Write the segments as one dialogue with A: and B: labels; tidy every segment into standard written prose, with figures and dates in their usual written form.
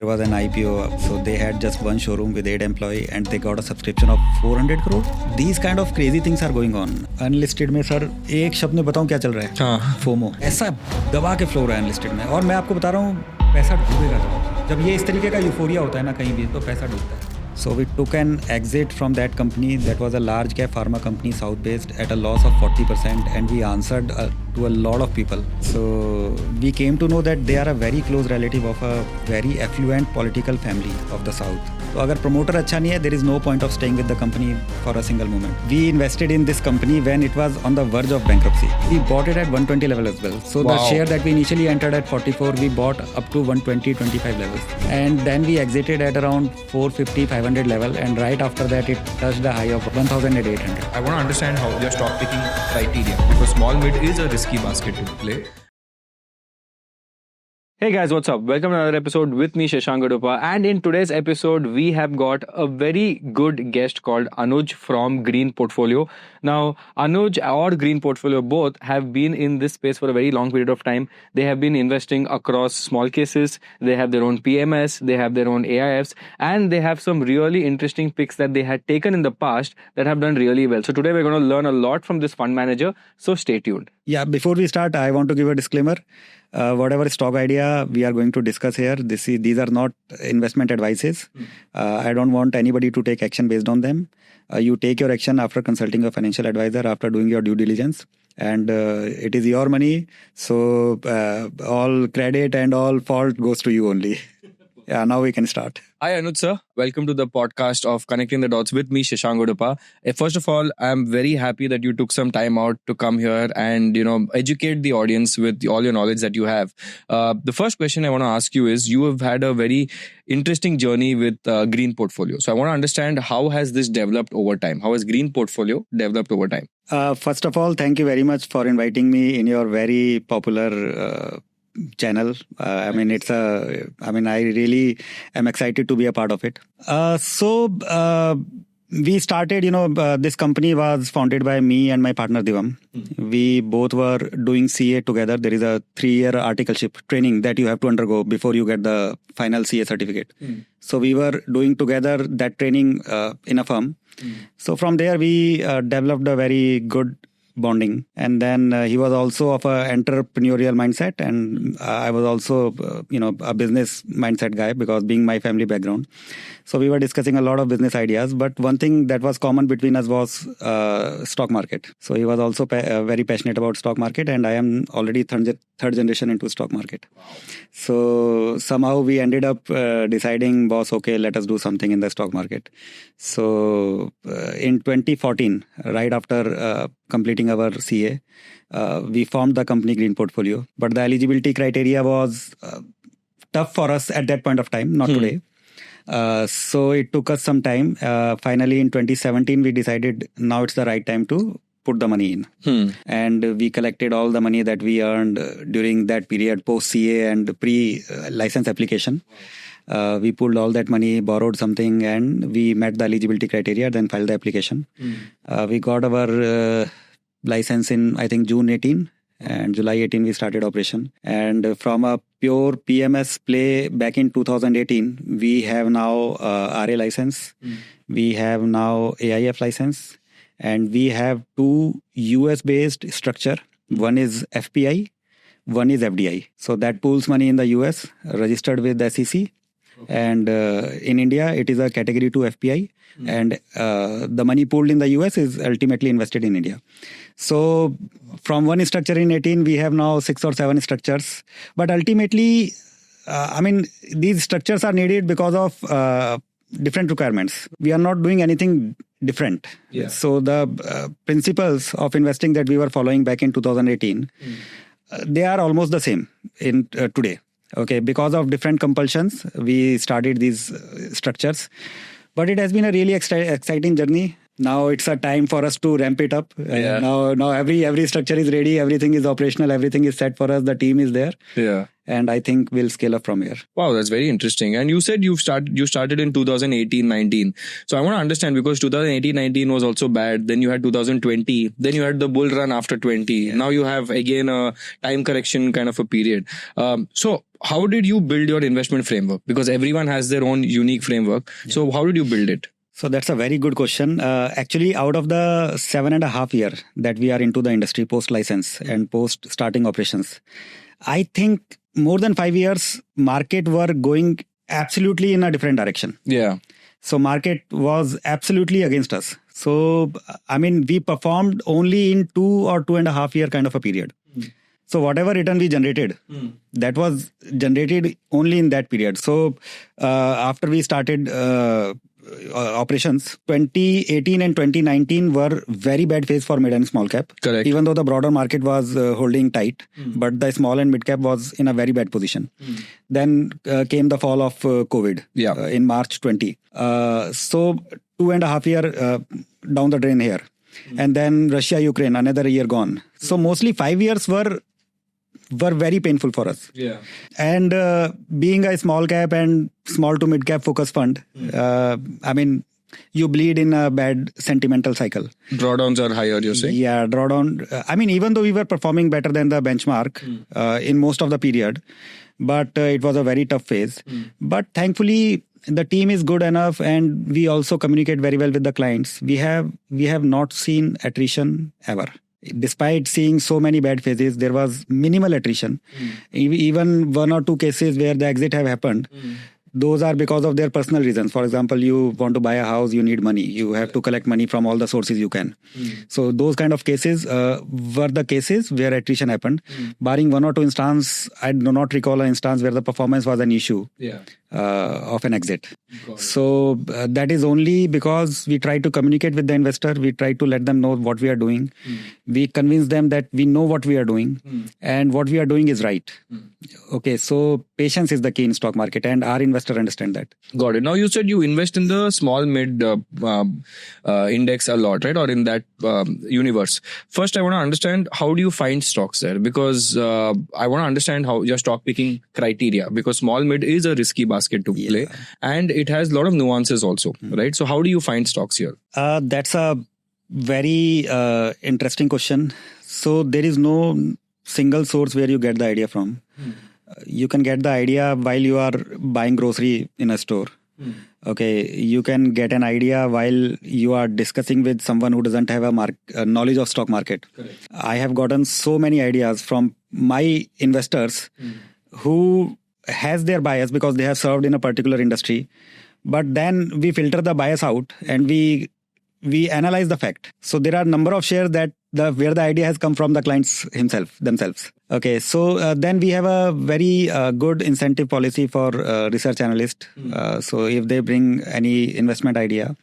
A: There was an IPO, so they had just one showroom with 8 employees and they got a subscription of 400 crore. These kind of crazy things are going on. Unlisted में sir एक शब्द में बताऊं क्या चल रहा है?
B: हाँ.
A: फोमो ऐसा दबा के फ्लो रहा है अनलिस्टेड में, और मैं आपको बता रहा हूँ पैसा डूबेगा जब ये इस तरीके का यूफोरिया होता है ना कहीं भी, तो पैसा डूबता है. So we took an exit from that company. That was a large cap pharma company, south based, at a loss of 40%, and we answered to a lot of people. So we came to know that they are a very close relative of a very affluent political family of the south. तो अगर promoter अच्छा नहीं है, there is no point of staying with the company for a single moment. We invested in this company when it was on the verge of bankruptcy. We bought it at 120 level as well. So
B: Wow.
A: the share that we initially entered at 44, we bought up to 120, 25 levels. And then we exited at around 450, 500 level. And right after that, it touched the high of 1,800.
B: I want to understand how your stock picking criteria, because small mid is a risky basket to play. Hey guys, what's up? Welcome to another episode with me, Shashank Gadupa. And in today's episode, we have got a very good guest called Anuj from Green Portfolio. Now, Anuj or Green Portfolio both have been in this space for a very long period of time. They have been investing across small cases. They have their own PMS. They have their own AIFs. And they have some really interesting picks that they had taken in the past that have done really well. So today we're going to learn a lot from this fund manager. So stay tuned.
A: Yeah, before we start, I want to give a disclaimer. Whatever stock idea we are going to discuss here, these are not investment advices. I don't want anybody to take action based on them. You take your action after consulting a financial advisor, after doing your due diligence. And it is your money. So all credit and all fault goes to you only. Yeah, now we can start.
B: Hi Anuj sir, welcome to the podcast of Connecting the Dots with me, Shashank Gadupa. First of all, I'm very happy that you took some time out to come here and educate the audience with all your knowledge that you have. The first question I want to ask you is, you have had a very interesting journey with Green Portfolio. So I want to understand, how has this developed over time? How has Green Portfolio developed over time?
A: First of all, thank you very much for inviting me in your very popular channel. I really am excited to be a part of it. We started, this company was founded by me and my partner Divam. We both were doing CA together. There is a 3-year articleship training that you have to undergo before you get the final CA certificate. So we were doing together that training in a firm. So from there we developed a very good bonding, and then he was also of an entrepreneurial mindset, and I was also a business mindset guy, because being my family background. So we were discussing a lot of business ideas, but one thing that was common between us was stock market. So he was also very passionate about stock market, and I am already third generation into stock market. So somehow we ended up deciding, boss, okay, let us do something in the stock market. So in 2014, right after completing our CA, we formed the company Green Portfolio. But the eligibility criteria was tough for us at that point of time, not today. So it took us some time. Finally, in 2017, we decided now it's the right time to put the money in. And we collected all the money that we earned during that period, post CA and pre-license application. We pulled all that money, borrowed something, and we met the eligibility criteria, then filed the application. We got our license in, I think, June 18, and July 18 we started operation. And from a pure PMS play back in 2018, we have now RA license, we have now AIF license, and we have 2 US-based structure. One is FPI, one is FDI. So that pools money in the US, registered with the SEC. And in India, it is a category 2 FPI. And the money pooled in the US is ultimately invested in India. So from one structure in 18, we have now 6 or 7 structures. But ultimately, these structures are needed because of different requirements. We are not doing anything different.
B: Yeah.
A: So the principles of investing that we were following back in 2018, they are almost the same in today. Okay, because of different compulsions, we started these structures. But it has been a really exciting journey. Now it's a time for us to ramp it up.
B: Yeah.
A: Now every structure is ready, everything is operational, everything is set for us. The team is there,
B: Yeah.
A: and I think we'll scale up from here.
B: Wow, that's very interesting. And you said you started in 2018-19. So I want to understand, because 2018-19 was also bad. Then you had 2020. Then you had the bull run after 20.
A: Yeah.
B: Now you have again a time correction kind of a period. So how did you build your investment framework? Because everyone has their own unique framework.
A: Yeah.
B: So how did you build it?
A: So that's a very good question. Actually, out of the 7.5 years that we are into the industry, post license and post starting operations, I think more than 5 years, market were going absolutely in a different direction.
B: Yeah.
A: So market was absolutely against us. So, I mean, we performed only in 2 or 2.5 year kind of a period. So whatever return we generated, that was generated only in that period. So after we started operations, 2018 and 2019 were very bad phase for mid and small cap.
B: Correct.
A: Even though the broader market was holding tight, but the small and mid cap was in a very bad position. Then came the fall of COVID in March 20. So 2.5 year down the drain here. And then Russia, Ukraine, another year gone. So mostly 5 years were very painful for us.
B: Yeah.
A: And being a small cap and small to mid cap focus fund, I mean, you bleed in a bad sentimental cycle.
B: Drawdowns are higher, you're saying?
A: Yeah, drawdown. I mean, even though we were performing better than the benchmark in most of the period, but it was a very tough phase. But thankfully, the team is good enough, and we also communicate very well with the clients. We have not seen attrition ever. Despite seeing so many bad phases, there was minimal attrition. Even 1 or 2 cases where the exit have happened, those are because of their personal reasons. For example, you want to buy a house, you need money. You have to collect money from all the sources you can. So those kind of cases were the cases where attrition happened. Barring 1 or 2 instances, I do not recall an instance where the performance was an issue of an exit. So that is only because we try to communicate with the investor. We try to let them know what we are doing. We convince them that we know what we are doing and what we are doing is right. Okay, so patience is the key in stock market, and our investor understand that.
B: Got it. Now you said you invest in the small mid index a lot, right? Or in that universe. First, I want to understand, how do you find stocks there? Because I want to understand how your stock picking criteria, because small mid is a risky basket to play, and it has a lot of nuances also, right? So how do you find stocks here?
A: That's a very interesting question. So there is no single source where you get the idea from. You can get the idea while you are buying grocery in a store. Okay, you can get an idea while you are discussing with someone who doesn't have a knowledge of stock market. Correct. I have gotten so many ideas from my investors who has their bias because they have served in a particular industry. But then we filter the bias out and we analyze the fact. So there are a number of shares that where the idea has come from the clients themselves. Okay, so then we have a very good incentive policy for research analysts. So if they bring any investment idea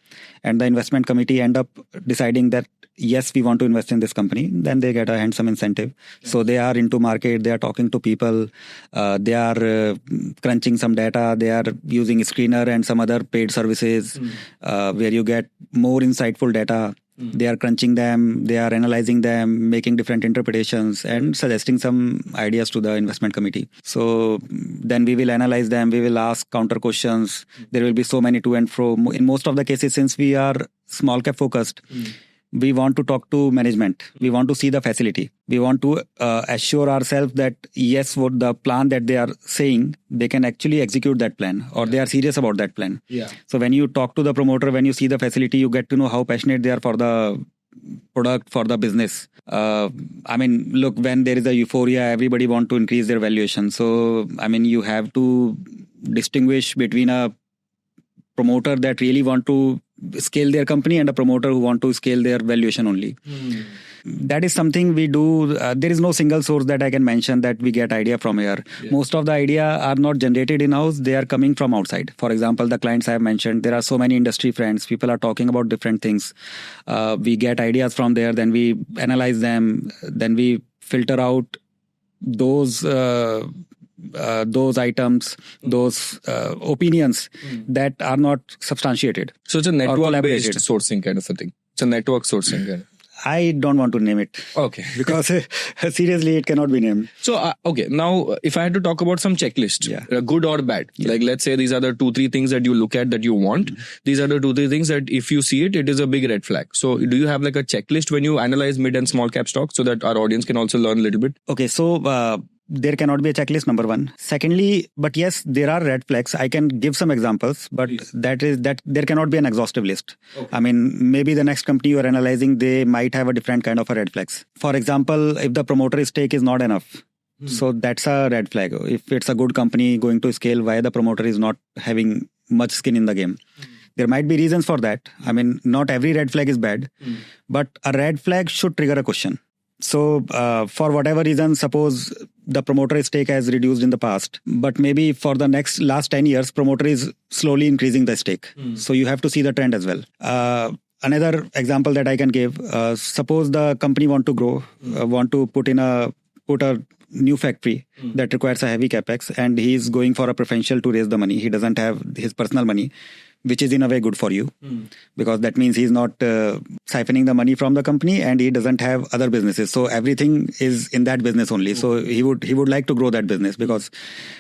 A: and the investment committee end up deciding that yes, we want to invest in this company, then they get a handsome incentive. So they are into market, they are talking to people, they are crunching some data, they are using Screener and some other paid services where you get more insightful data. They are crunching them, they are analyzing them, making different interpretations and suggesting some ideas to the investment committee. So then we will analyze them, we will ask counter questions. There will be so many to and fro. In most of the cases, since we are small cap focused, we want to talk to management. We want to see the facility. We want to assure ourselves that yes, what the plan that they are saying, they can actually execute that plan, or they are serious about that plan. Yeah. So when you talk to the promoter, when you see the facility, you get to know how passionate they are for the product, for the business. I mean, look, when there is a euphoria, everybody want to increase their valuation. So, I mean, you have to distinguish between a promoter that really want to scale their company and a promoter who want to scale their valuation only. That is something we do. There is no single source that I can mention that we get idea from here. Yeah. Most of the idea are not generated in-house. They are coming from outside. For example, the clients I have mentioned, there are so many industry friends. People are talking about different things. We get ideas from there. Then we analyze them. Then we filter out those items, those opinions that are not substantiated.
B: So it's a network-based sourcing kind of a thing. It's a network sourcing. Yeah.
A: I don't want to name it.
B: Okay.
A: Because seriously, it cannot be named.
B: So, okay. Now, if I had to talk about some checklist, good or bad, like let's say these are the 2-3 things that you look at that you want. These are the 2-3 things that if you see it, it is a big red flag. So, do you have like a checklist when you analyze mid and small cap stocks so that our audience can also learn a little bit?
A: Okay. So, there cannot be a checklist, number one. Secondly, but yes, there are red flags. I can give some examples, but that there cannot be an exhaustive list. Okay. I mean, maybe the next company you are analyzing, they might have a different kind of a red flags. For example, if the promoter stake is not enough, so that's a red flag. If it's a good company going to scale, why the promoter is not having much skin in the game? There might be reasons for that. I mean, not every red flag is bad, but a red flag should trigger a question. So, for whatever reason, suppose the promoter stake has reduced in the past, but maybe for the last 10 years, promoter is slowly increasing the stake. So you have to see the trend as well. Another example that I can give, suppose the company want to grow, want to put a new factory that requires a heavy capex, and he is going for a preferential to raise the money. He doesn't have his personal money, which is in a way good for you, because that means he's not siphoning the money from the company, and he doesn't have other businesses. So everything is in that business only. So he would like to grow that business because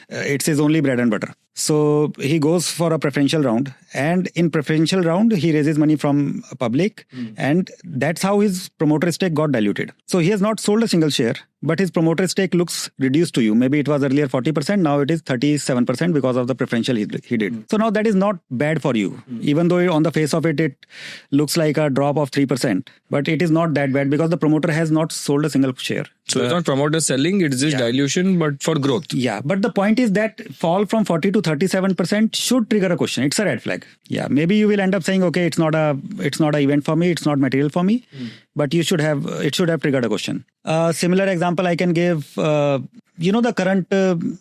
A: it's his only bread and butter. So he goes for a preferential round, and in preferential round, he raises money from public, and that's how his promoter stake got diluted. So he has not sold a single share, but his promoter stake looks reduced to you. Maybe it was earlier 40%, now it is 37% because of the preferential he did. So now that is not bad for you, even though on the face of it, it looks like a drop of 3%, but it is not that bad because the promoter has not sold a single share.
B: So it's not promoter selling, it's just dilution, but for growth.
A: Yeah, but the point is that fall from 40 to 37% should trigger a question. It's a red flag. Yeah, maybe you will end up saying, okay, it's not a event for me, it's not material for me, but it should have triggered a question. Similar example I can give, the current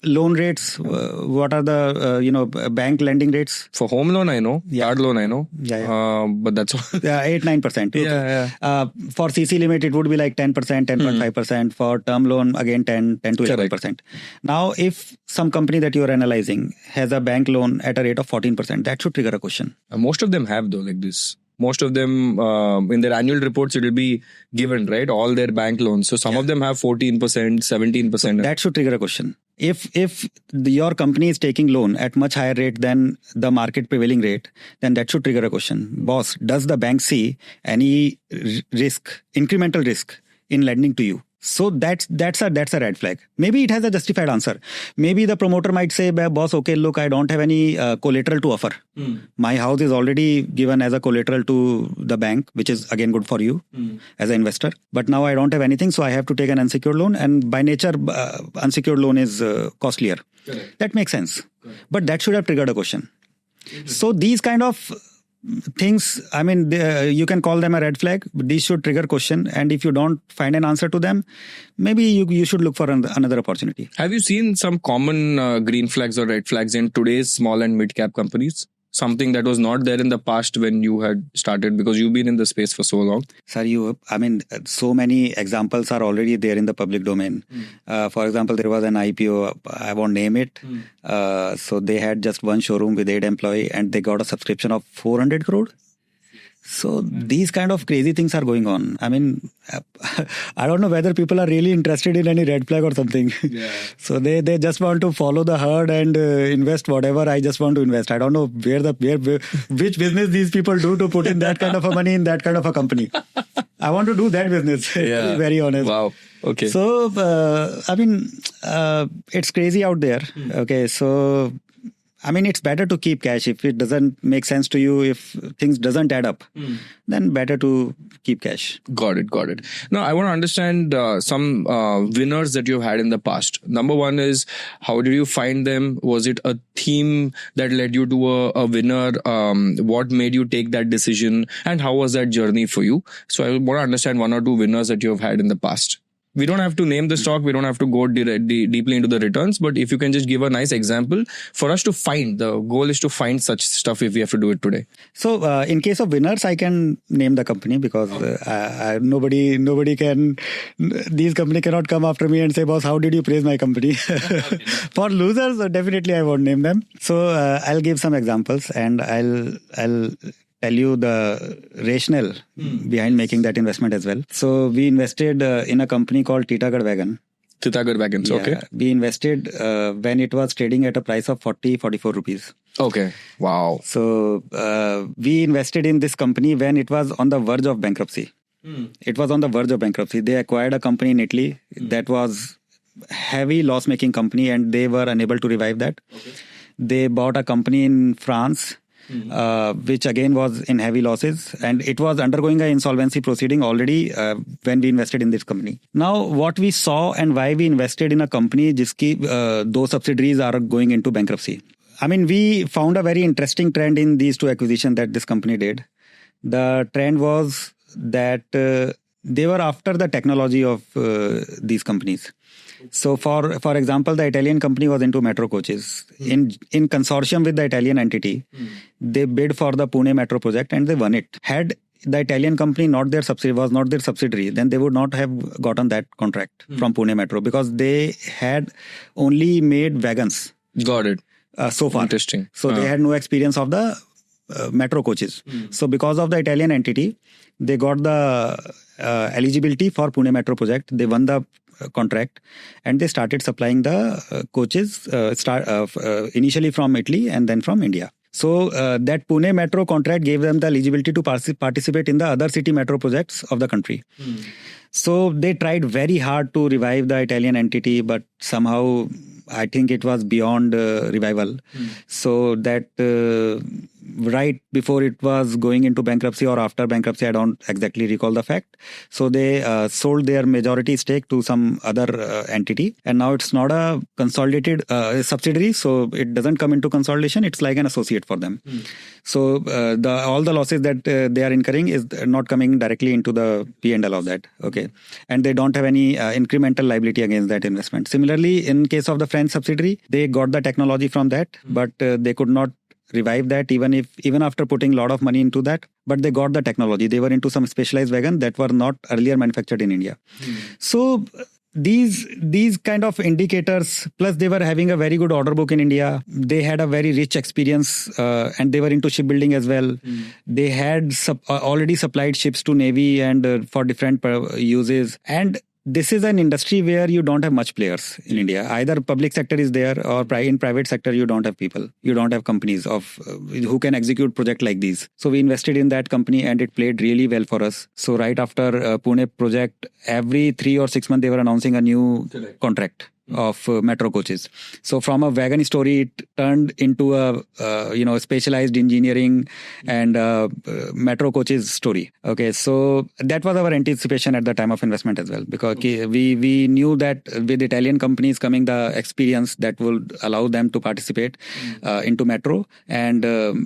A: loan rates, what are the bank lending rates?
B: For home loan, I know. Yard loan, I know. But that's all.
A: 8-9%. Okay. For CC limit, it would be like 10%, 10.5%. For term loan, again 10 to 11%. Now, if some company that you are analyzing has a bank loan at a rate of 14%, that should trigger a question.
B: Most of them have though, like this. Most of them, in their annual reports, it will be given, right? All their bank loans. So some of them have 14%, 17%. So
A: that should trigger a question. If your company is taking loan at much higher rate than the market prevailing rate, then that should trigger a question. Boss, does the bank see any risk, incremental risk in lending to you? So that's a red flag. Maybe it has a justified answer. Maybe the promoter might say, boss, okay, look, I don't have any collateral to offer. My house is already given as a collateral to the bank, which is again good for you as an investor. But now I don't have anything, so I have to take an unsecured loan. And by nature, unsecured loan is costlier. Correct. That makes sense. Correct. But that should have triggered a question. So these kind of things, I mean, you can call them a red flag, but these should trigger question. And if you don't find an answer to them, maybe you should look for another opportunity.
B: Have you seen some common green flags or red flags in today's small and mid cap companies? Something that was not there in the past when you had started, because you've been in the space for so long?
A: Sir, so many examples are already there in the public domain. For example, there was an IPO, I won't name it. So they had just one showroom with 8 employees and they got a subscription of 400 crore. So these kind of crazy things are going on. I mean, I don't know whether people are really interested in any red flag or something. Yeah. So they just want to follow the herd and invest whatever I just want to invest. I don't know which business these people do to put in that kind of a money in that kind of a company. I want to do that business. Yeah. To be very honest.
B: Wow. Okay.
A: So it's crazy out there. Okay. So I mean, it's better to keep cash. If it doesn't make sense to you, if things doesn't add up, then better to keep cash.
B: Got it. Now, I want to understand some winners that you've had in the past. Number one is, how did you find them? Was it a theme that led you to a winner? What made you take that decision? And how was that journey for you? So I want to understand 1 or 2 winners that you have had in the past. We don't have to name the stock. We don't have to go deeply into the returns. But if you can just give a nice example for us to find, the goal is to find such stuff if we have to do it today.
A: So in case of winners, I can name the company because nobody can, these company cannot come after me and say, boss, how did you praise my company? For losers, definitely I won't name them. So I'll give some examples and I'll tell you the rationale behind making that investment as well. So we invested in a company called Titagarh Wagon.
B: Titagarh Wagons, okay.
A: We invested when it was trading at a price of 44 rupees.
B: Okay, wow.
A: So we invested in this company when it was on the verge of bankruptcy. It was on the verge of bankruptcy. They acquired a company in Italy that was heavy loss-making company, and they were unable to revive that. Okay. They bought a company in France, which again was in heavy losses, and it was undergoing an insolvency proceeding already when we invested in this company. Now, what we saw and why we invested in a company jiski those subsidiaries are going into bankruptcy. I mean, we found a very interesting trend in these two acquisitions that this company did. The trend was that they were after the technology of these companies. So, for example, the Italian company was into metro coaches. In consortium with the Italian entity, they bid for the Pune metro project and they won it. Had the Italian company was not their subsidiary, then they would not have gotten that contract from Pune metro, because they had only made wagons.
B: Got it.
A: So far.
B: Interesting.
A: So they had no experience of the metro coaches. So because of the Italian entity, they got the eligibility for Pune metro project. They won the contract and they started supplying the coaches initially from Italy and then from India. So that Pune metro contract gave them the eligibility to participate in the other city metro projects of the country. So they tried very hard to revive the Italian entity, but somehow I think it was beyond revival. So that right before it was going into bankruptcy or after bankruptcy, I don't exactly recall the fact. So they sold their majority stake to some other entity, and now it's not a consolidated subsidiary, so it doesn't come into consolidation. It's like an associate for them. So all the losses that they are incurring is not coming directly into the P&L of that. Okay, and they don't have any incremental liability against that investment. Similarly, in case of the French subsidiary, they got the technology from that, but they could not revive that even after putting a lot of money into that. But they got the technology. They were into some specialized wagon that were not earlier manufactured in India. So these kind of indicators, plus they were having a very good order book in India. They had a very rich experience and they were into shipbuilding as well. They had already supplied ships to Navy and for different uses. And this is an industry where you don't have much players in India. Either public sector is there or in private sector you don't have people. You don't have companies who can execute projects like these. So we invested in that company and it played really well for us. So right after Pune project, every 3 or 6 months they were announcing a new contract of metro coaches. So from a wagon story, it turned into a specialized engineering and metro coaches story. Okay, so that was our anticipation at the time of investment as well, because we knew that with Italian companies coming the experience that will allow them to participate into metro. And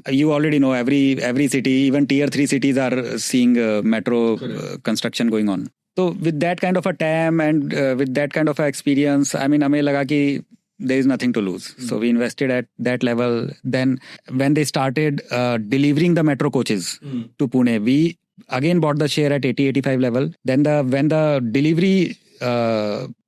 A: you already know every city, even tier 3 cities are seeing metro construction going on. So with that kind of a TAM and with that kind of a experience, I mean, हमें लगा कि there is nothing to lose. So we invested at that level. Then when they started delivering the metro coaches to Pune, we again bought the share at 80-85 level. Then when the delivery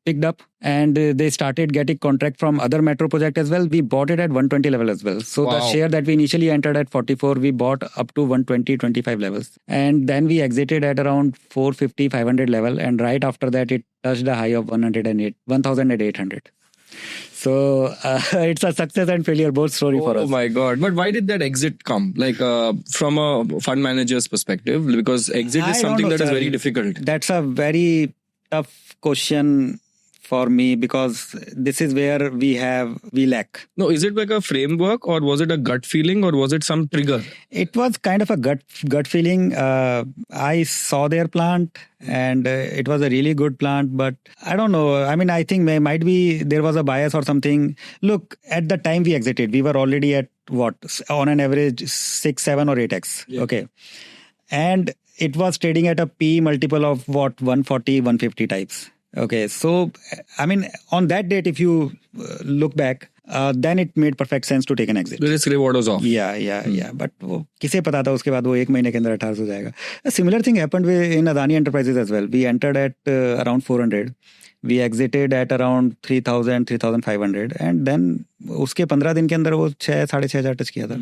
A: picked up and they started getting contract from other metro project as well, we bought it at 120 level as well. So the share that we initially entered at 44, we bought up to 120-25 levels. And then we exited at around 450-500 level. And right after that, it touched a high of 1,800. So it's a success and failure both story for us.
B: Oh my God. But why did that exit come? Like from a fund manager's perspective, because exit is something that is very difficult.
A: That's a very tough question for me, because this is where we lack.
B: No, is it like a framework or was it a gut feeling or was it some trigger?
A: It was kind of a gut feeling. I saw their plant and it was a really good plant, but I don't know. I mean, I think there was a bias or something. Look, at the time we exited, we were already at on an average 6, 7 or 8x. Yeah. Okay. And it was trading at a P multiple of 140, 150 types. Okay, so I mean, on that date, if you look back, then it made perfect sense to take an exit.
B: The risk reward was off.
A: Yeah. But किसे पता था उसके बाद वो 1 महीने के अंदर 1800 हो जाएगा. A similar thing happened in Adani Enterprises as well. We entered at around 400. We exited at around 3,000, 3,500 and then उसके 15 दिन के अंदर वो 6,500 टच किया था.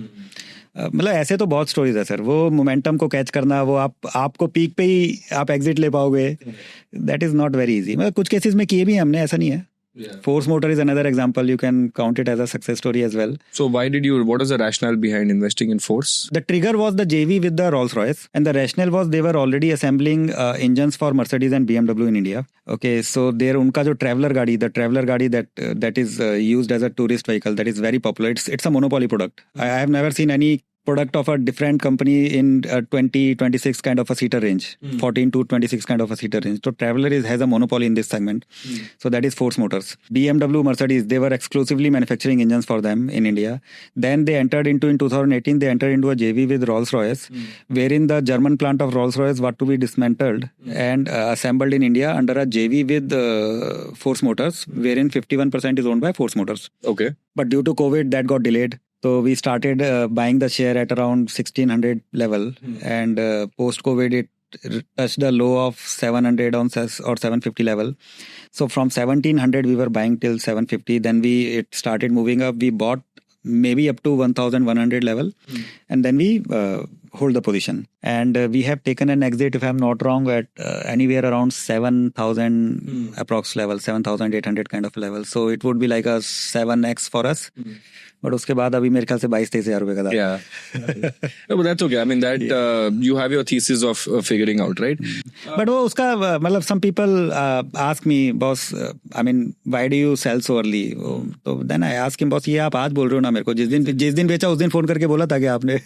A: मतलब ऐसे तो बहुत स्टोरीज है सर. वो मोमेंटम को कैच करना, वो आपको पीक पे ही आप एग्जिट ले पाओगे, that is not very easy. मतलब कुछ केसेस में किए भी हैं हमने, ऐसा नहीं है. Force Motor is another example. You can count it as a success story as well.
B: So what was the rationale behind investing in Force?
A: The trigger was the JV with the Rolls-Royce, and the rationale was they were already assembling engines for Mercedes and BMW in India. Okay, so there unka jo Traveller गाड़ी that is used as a tourist vehicle, that is very popular. It's a monopoly product. I have never seen any product of a different company in 20-26 kind of a seater range, 14 to 26 kind of a seater range. So Traveller has a monopoly in this segment. So that is Force Motors. BMW, Mercedes, they were exclusively manufacturing engines for them in India. Then they entered into, in 2018, they entered into a JV with Rolls-Royce, wherein the German plant of Rolls-Royce was to be dismantled and assembled in India under a JV with Force Motors, wherein 51% is owned by Force Motors.
B: Okay.
A: But due to COVID, that got delayed. So we started buying the share at around 1,600 level, and post-COVID it touched the low of 700 or 750 level. So from 1,700 we were buying till 750. Then it started moving up. We bought maybe up to 1,100 level, and then we hold the position. And we have taken an exit, if I'm not wrong, at anywhere around 7,000 approx level, 7,800 kind of level. So it would be like a 7x for us. But उसके बाद अभी मेरे ख्याल से 22-23 हज़ार रुपए का था.
B: Yeah. No, but that's okay. I mean that you have your thesis of figuring out, right?
A: But वो उसका मतलब some people ask me, boss, I mean why do you sell so early? तो then I ask him, boss ये आप आज बोल रहे हो ना मेरे को, जिस दिन बेचा उस दिन फोन करके बोला था कि आपने.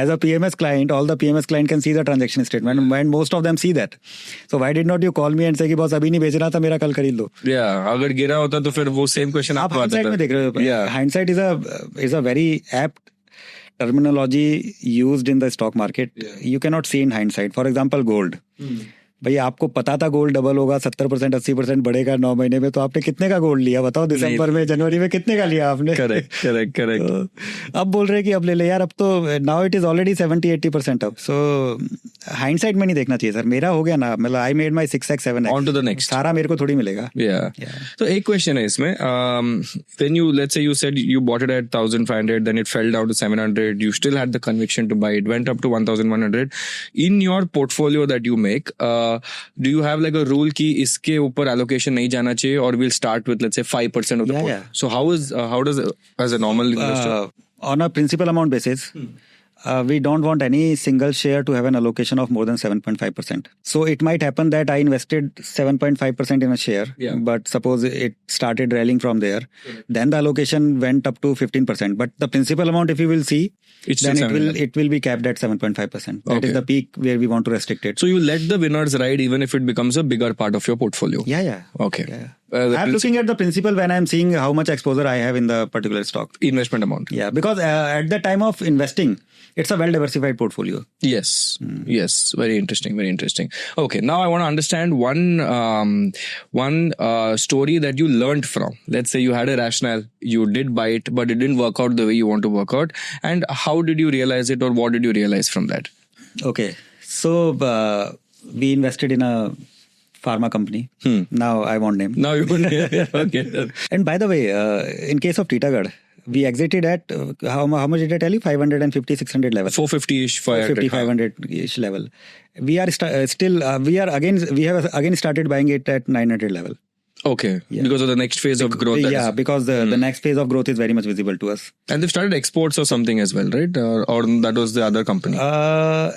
A: As a PMS client, all the PMS client can see the transaction statement, and most of them see that. So why did not you call me and say कि boss अभी नहीं बेच रहा था, मेरा कल खरीद लो?
B: Yeah, अगर गिरा होता तो फिर वो same question
A: आप hindsight में देख रहे हो.
B: Yeah.
A: Hindsight is a very apt terminology used in the stock market. You cannot see in hindsight. For example, gold. भाई आपको पता था गोल्ड डबल होगा, 70% 80% बढ़ेगा 9 महीने में, तो आपने कितने का गोल्ड लिया बताओ? दिसंबर में, जनवरी में कितने का लिया आपने?
B: करेक्ट.
A: तो अब बोल रहे हैं कि अब ले ले यार, अब तो now it is already 70-80% up. So hindsight में नहीं देखना चाहिए सर. मेरा हो गया ना, मतलब I made my 6x 7x.
B: On to the next.
A: सारा मेरे को थोड़ी मिलेगा.
B: तो एक क्वेश्चन है इसमें. When you let's say you said you bought it at 1,500, then it fell down to 700, you still had the conviction to buy it, went up to 1,100. In your portfolio that you make, do you have like a rule कि इसके ऊपर allocation नहीं जाना चाहिए, or we'll start with let's say 5% of the portfolio? So how does as a normal investor?
A: On a principal amount basis, we don't want any single share to have an allocation of more than 7.5%. So it might happen that I invested 7.5% in a share, but suppose it started rallying from there, then the allocation went up to 15%. But the principal amount, if you will see, then it will be capped at 7.5%. That is the peak where we want to restrict it.
B: So you let the winners ride even if it becomes a bigger part of your portfolio.
A: Yeah.
B: Okay.
A: I'm looking at the principal when I'm seeing how much exposure I have in the particular stock.
B: Investment amount.
A: Yeah, because at the time of investing, it's a well-diversified portfolio.
B: Yes. Very interesting. Okay, now I want to understand one story that you learned from. Let's say you had a rationale, you did buy it, but it didn't work out the way you want to work out. And how did you realize it, or what did you realize from that?
A: Okay, so we invested in a pharma company. Now I won't name.
B: Now you won't name. Okay.
A: And by the way, in case of Titagarh, we exited at how much did I tell you? 550, 600 level.
B: 450-ish,
A: 550-500-ish level. We are we have again started buying it at 900 level.
B: Okay. Because of the next phase of growth.
A: Because the next phase of growth is very much visible to us.
B: And they've started exports or something as well, right? Or that was the other company?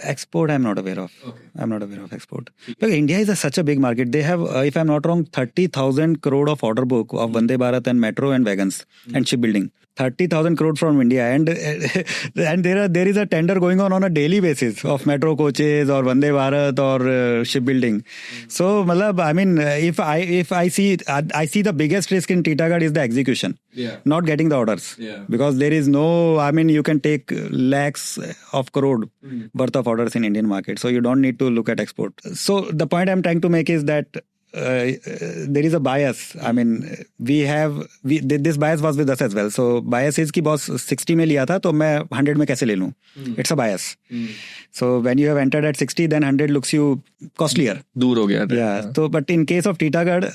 A: Export, I'm not aware of. Okay. I'm not aware of export. Look, India is such a big market. They have, if I'm not wrong, 30,000 crore of order book of Vande Bharat and metro and wagons and shipbuilding. 30,000 crore from India, and there is a tender going on a daily basis of metro coaches or Vande Bharat or shipbuilding. So, I mean, if I see the biggest risk in Titagarh is the execution, not getting the orders, because there is no, I mean, you can take lakhs of crore worth of orders in Indian market, so you don't need to look at export. So the point I'm trying to make is that there is a bias. I mean, this bias was with us as well. So bias is कि boss 60 में लिया था तो मैं 100 में कैसे ले लूं? It's a bias. So when you have entered at 60, then 100 looks you costlier.
B: दूर हो गया था.
A: Yeah. So but in case of Titagarh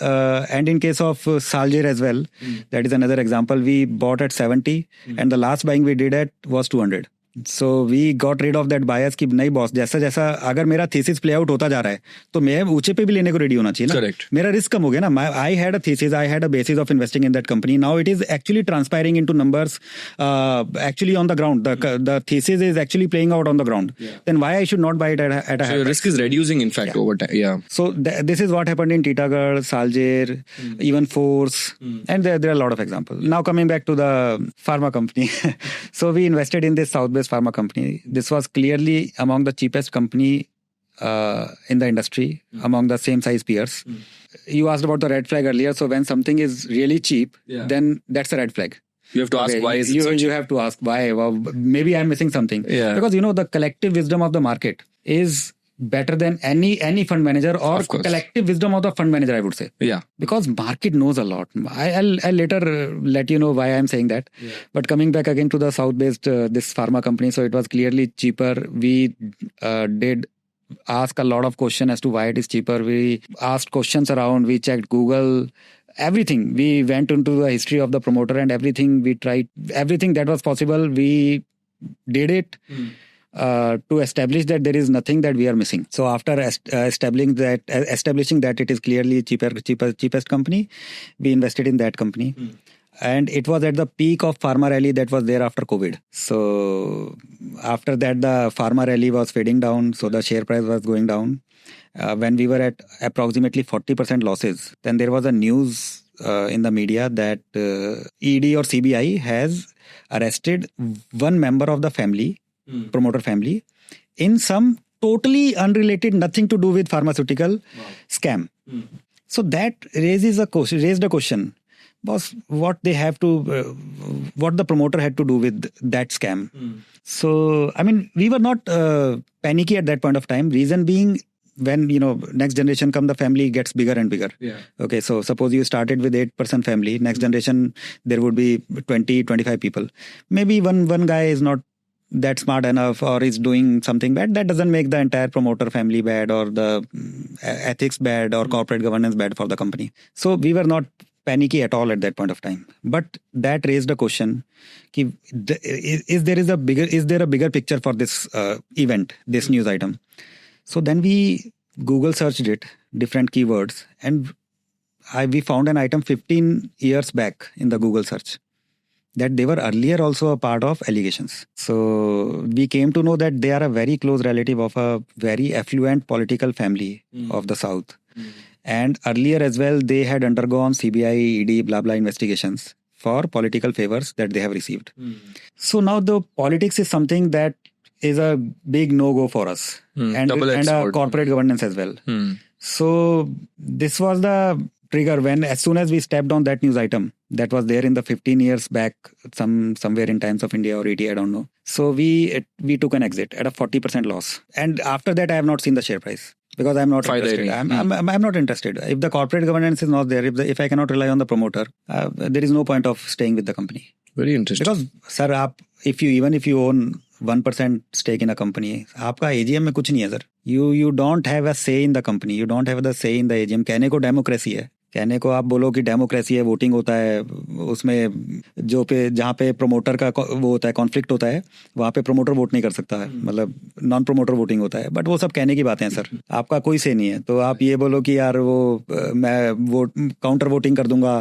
A: and in case of Saljer as well, that is another example. We bought at 70 and the last buying we did at was 200. So we got rid of that bias कि नहीं boss जैसा जैसा अगर मेरा thesis play out होता जा रहा है तो मैं ऊंचे पे भी लेने को रेडी होना चाहिए ना.
B: Correct.
A: मेरा रिस्क कम हो गया ना. I had a thesis, I had a basis of investing in that company. Now it is actually transpiring into numbers actually on the ground. The thesis is actually playing out on the ground. Then why I should not buy it at a
B: So your risk is reducing in fact over time. Yeah.
A: So this is what happened in Titagarh, Saljer, even Force, and there are a lot of examples. Now coming back to the pharma company. So we invested in this South-based pharma company. This was clearly among the cheapest company in the industry, among the same size peers. You asked about the red flag earlier. So when something is really cheap, then that's a red flag.
B: You have to ask why is it so cheap?
A: You have to ask why. Well, maybe I'm missing something.
B: Yeah.
A: Because the collective wisdom of the market is better than any fund manager or
B: Of course.
A: collective wisdom of the fund manager, I would say.
B: Yeah.
A: Because market knows a lot. I'll later let you know why I'm saying that.
B: Yeah.
A: But coming back again to the South-based this pharma company, so it was clearly cheaper. We did ask a lot of questions as to why it is cheaper. We asked questions around. We checked Google. Everything. We went into the history of the promoter and everything. We tried everything that was possible. We did it. To establish that there is nothing that we are missing. So after establishing that it is clearly cheapest company, we invested in that company. And it was at the peak of pharma rally that was there after COVID. So after that the pharma rally was fading down, so the share price was going down. When we were at approximately 40% losses, then there was a news in the media that ED or CBI has arrested one member of the family, promoter family, in some totally unrelated, nothing to do with pharmaceutical scam. So that raised a question, boss, what the promoter had to do with that scam. So I mean, we were not panicky at that point of time. Reason being, when next generation come, the family gets bigger and bigger.
B: Yeah.
A: Okay, so suppose you started with 8-person family, next generation there would be 20-25 people. Maybe one guy is not that smart enough or is doing something bad. That doesn't make the entire promoter family bad or the ethics bad or corporate governance bad for the company. So we were not panicky at all at that point of time. But that raised a question: is there a bigger picture for this event, this news item? So then we Google searched it, different keywords, and we found an item 15 years back in the Google search, that they were earlier also a part of allegations. So we came to know that they are a very close relative of a very affluent political family of the South. And earlier as well, they had undergone CBI, ED, blah, blah investigations for political favors that they have received. So now the politics is something that is a big no-go for us. And corporate governance as well. So this was the trigger when, as soon as we stepped on that news item that was there in the 15 years back, somewhere in Times of India or ET, I don't know. So we took an exit at a 40% loss. And after that, I have not seen the share price because I'm not interested. I'm not interested. If the corporate governance is not there, if I cannot rely on the promoter, there is no point of staying with the company.
B: Very interesting.
A: Because, sir, if you own 1% stake in a company, आपका AGM में कुछ नहीं है, sir. You don't have a say in the company. You don't have the say in the AGM. कहने को democracy है. कहने को आप बोलो कि डेमोक्रेसी है, वोटिंग होता है, उसमें जहाँ पे प्रमोटर का वो होता है, कॉन्फ्लिक्ट होता है, वहाँ पे प्रमोटर वोट नहीं कर सकता है, मतलब नॉन प्रमोटर वोटिंग होता है. बट वो सब कहने की बातें हैं सर, आपका कोई से नहीं है. तो आप ये बोलो कि यार मैं काउंटर वोटिंग कर दूंगा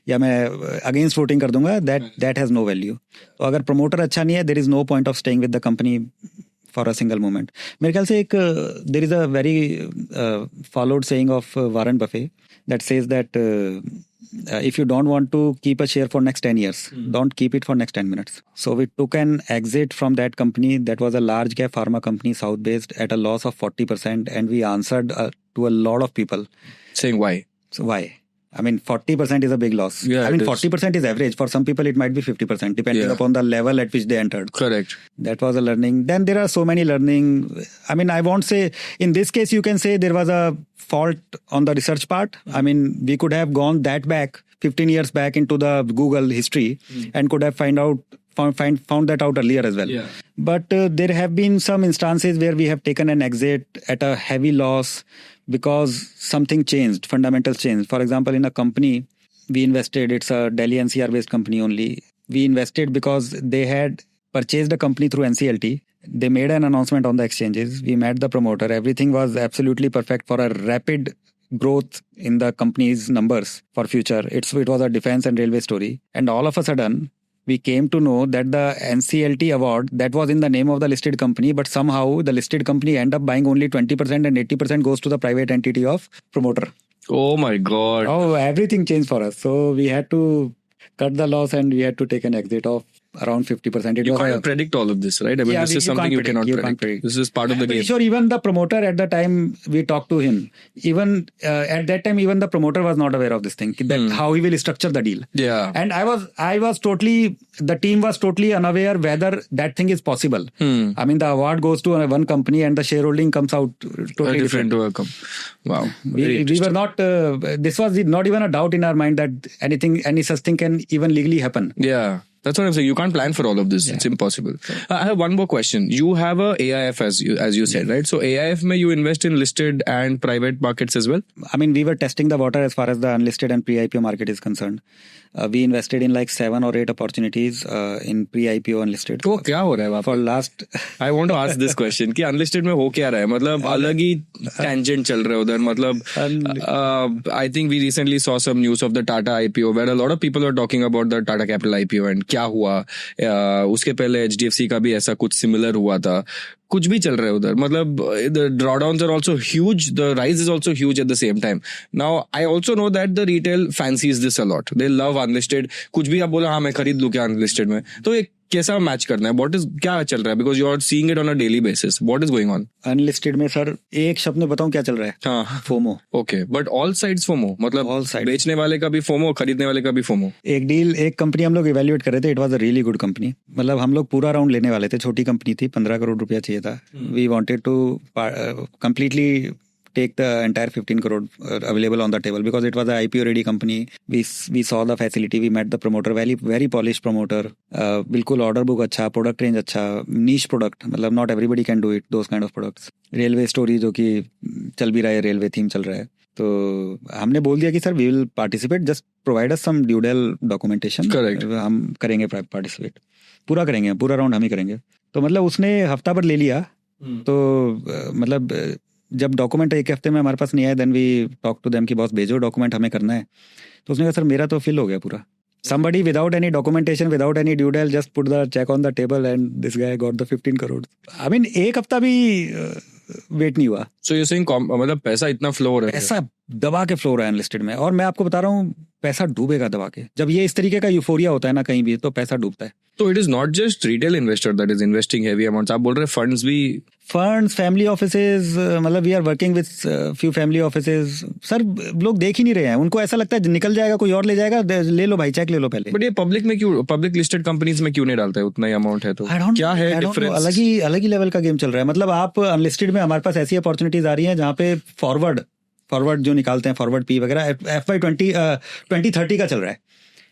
A: या मैं अगेंस्ट वोटिंग कर दूंगा, दैट हैज नो वैल्यू. तो अगर प्रमोटर अच्छा नहीं है, there is no point of staying with the company for a single moment. मेरे ख्याल से there is a very followed saying of Warren Buffett that says that if you don't want to keep a share for next 10 years, don't keep it for next 10 minutes. So we took an exit from that company. That was a large cap pharma company, South based, at a loss of 40%. And we answered to a lot of people.
B: Saying why?
A: So why? I mean, 40% is a big loss.
B: Yeah,
A: I mean,
B: it is.
A: 40% is average. For some people, it might be 50%, depending
B: Yeah.
A: upon the level at which they entered.
B: Correct.
A: That was a learning. Then there are so many learning. I mean, I won't say, in this case, you can say there was a fault on the research part. I mean, we could have gone that back, 15 years back into the Google history and could have found that out earlier as well.
B: Yeah.
A: But there have been some instances where we have taken an exit at a heavy loss because something changed, fundamentals changed. For example, in a company, we invested, it's a Delhi NCR based company only. We invested because they had purchased a company through NCLT. They made an announcement on the exchanges. We met the promoter. Everything was absolutely perfect for a rapid growth in the company's numbers for future. It was a defense and railway story. And all of a sudden, we came to know that the NCLT award, that was in the name of the listed company, but somehow the listed company end up buying only 20% and 80% goes to the private entity of promoter.
B: Oh my God.
A: Oh, everything changed for us. So we had to cut the loss and we had to take an exit of around 50%.
B: You can't predict all of this, right? I mean,
A: Yeah,
B: this is something you cannot predict. This is part of the game.
A: Sure, even the promoter at the time we talked to him, even at that time, even the promoter was not aware of this thing, that how he will structure the deal.
B: Yeah.
A: And the team was totally unaware whether that thing is possible. I mean, the award goes to one company and the shareholding comes out totally different.
B: Wow.
A: We were not, this was not even a doubt in our mind that any such thing can even legally happen.
B: Yeah. That's what I'm saying. You can't plan for all of this. Yeah. It's impossible. I have one more question. You have a AIF as you said, right? So AIF mein you invest in listed and private markets as well?
A: I mean, we were testing the water as far as the unlisted and pre-IPO market is concerned. We invested in like 7 or 8 opportunities in pre-IPO unlisted.
B: तो क्या हो रहा है वहाँ
A: For last
B: I want to ask this question कि unlisted में हो क्या रहा है? मतलब अलग ही tangent चल रहा है उधर. मतलब I think we recently saw some news of the Tata IPO where a lot of people were talking about the Tata Capital IPO and क्या हुआ. उसके पहले HDFC का भी ऐसा कुछ similar हुआ था. कुछ भी चल रहा है उधर. मतलब the drawdowns are also huge. The rise is also huge at the same time. Now I also know that the retail fancies this a lot. They love unlisted. कुछ भी आप बोला हाँ मैं खरीद लूँ क्या unlisted में. तो एक कैसा मैच करना है? What is क्या चल रहा है? Because you are seeing it on a daily basis. What is going on?
A: Unlisted में सर एक शब्द में बताऊं क्या चल रहा है?
B: हाँ.
A: FOMO.
B: Okay, but all sides FOMO. मतलब
A: all sides.
B: बेचने वाले का भी FOMO, खरीदने वाले का भी FOMO.
A: एक कंपनी हम लोग इवेल्युएट कर रहे थे. It was a really good company. मतलब हम लोग पूरा राउंड लेने वाले थे. छोटी कंपनी थी, 15 करोड़ रुपया चाहिए था. We wanted to completely take the entire 15 crore available on the table because it was an IPO ready company. We saw the facility. We met the promoter, very polished promoter. बिल्कुल order book अच्छा, product range अच्छा, niche product. मतलब not everybody can do it, those kind of products. Railway story जो कि चल भी रहा है, railway theme चल रहा है. तो हमने बोल दिया कि sir we will participate, just provide us some due del documentation.
B: Correct.
A: हम करेंगे participate. पूरा करेंगे, पूरा राउंड हम ही करेंगे. तो मतलब उसने हफ्ता भर ले लिया. तो मतलब जब डॉक्यूमेंट एक हफ्ते में हमारे पास नहीं आया, then we talk to them कि बॉस भेजो डॉक्यूमेंट, हमें करना है. तो उसने कहा सर मेरा तो फिल हो गया पूरा. Somebody without any documentation, without any due diligence, just put the check on the table and this guy got the 15 crore. I mean, एक हफ्ता भी वेट नहीं हुआ.
B: So you're saying मतलब पैसा इतना फ्लो हो रहा है?
A: ऐसा दबा के फ्लो हो रहा है अनलिस्टेड में. और मैं आपको बता रहा हूँ पैसा डूबेगा दबा के. जब ये इस तरीके का यूफोरिया होता है ना कहीं भी, तो पैसा डूबता है.
B: तो it is not just retail investor that is investing heavy amounts. आप बोल रहे हैं फंड्स भी,
A: फंड्स, फैमिली ऑफिसेज. मतलब we are working with few family offices. Sir लोग देख ही नहीं रहे हैं. उनको ऐसा लगता है निकल जाएगा, कोई और ले जाएगा, ले लो भाई, चेक ले लो पहले.
B: बट ये पब्लिक में क्यों, पब्लिक लिस्टेड कंपनीज में क्यों नहीं डालता है उतना ही अमाउंट है? तो क्या है डिफरेंस?
A: अलग ही लेवल का गेम चल रहा है. मतलब आप अनलिस्टेड में हमारे पास ऐसी अपॉर्चुनिटीज आ रही हैं जहाँ पे फॉरवर्ड जो निकालते हैं, फॉरवर्ड पी वगैरह, FY 2030 का चल रहा है.